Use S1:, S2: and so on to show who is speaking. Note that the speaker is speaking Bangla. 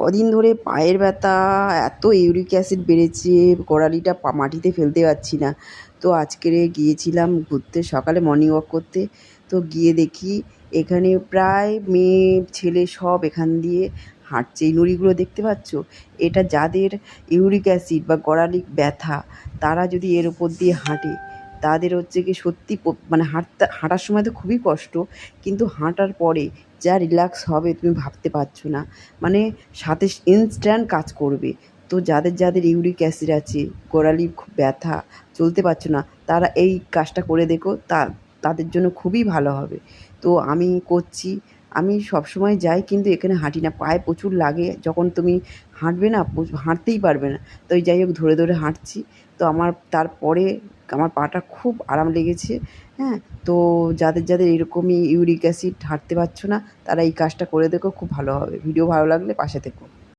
S1: কদিন ধরে পায়ের ব্যথা, এত ইউরিক অ্যাসিড বেড়েছে, গোড়ালিটা মাটিতে ফেলতে পারছি না। তো আজকেরে গিয়েছিলাম ঘুরতে, সকালে মর্নিং ওয়াক করতে। তো গিয়ে দেখি এখানে প্রায় মেয়ে ছেলে সব এখান দিয়ে হাঁটছে। এই নুড়িগুলো দেখতে পাচ্ছ? এটা যাদের ইউরিক অ্যাসিড বা গোড়ালি ব্যথা, তারা যদি এর উপর দিয়ে হাঁটে, তাদের হচ্ছে কি সত্যি মানে হাঁটার সময় তো খুবই কষ্ট, কিন্তু হাঁটার পরে যা রিল্যাক্স হবে তুমি ভাবতে পারছো না। মানে সাথে ইনস্ট্যান্ট কাজ করবে। তো যাদের ইউরিক অ্যাসিড আছে, গোড়ালির খুব ব্যথা, চলতে পারছো না, তারা এই কাজটা করে দেখো, তাদের জন্য খুবই ভালো হবে। তো আমি করছি, আমি সবসময় যাই কিন্তু এখানে হাঁটি না, পায়ে প্রচুর লাগে। যখন তুমি হাঁটবে না, হাঁটতেই পারবে না। তো এই যাই হোক ধরে ধরে হাঁটছি। তো আমার তারপরে আমার পাটা খুব আরাম লেগেছে। হ্যাঁ, তো যাদের এরকমই ইউরিক অ্যাসিড, হাঁটতে পারছো না, তারা এই কাজটা করে দেখো, খুব ভালো হবে। ভিডিও ভালো লাগলে পাশে থেকো।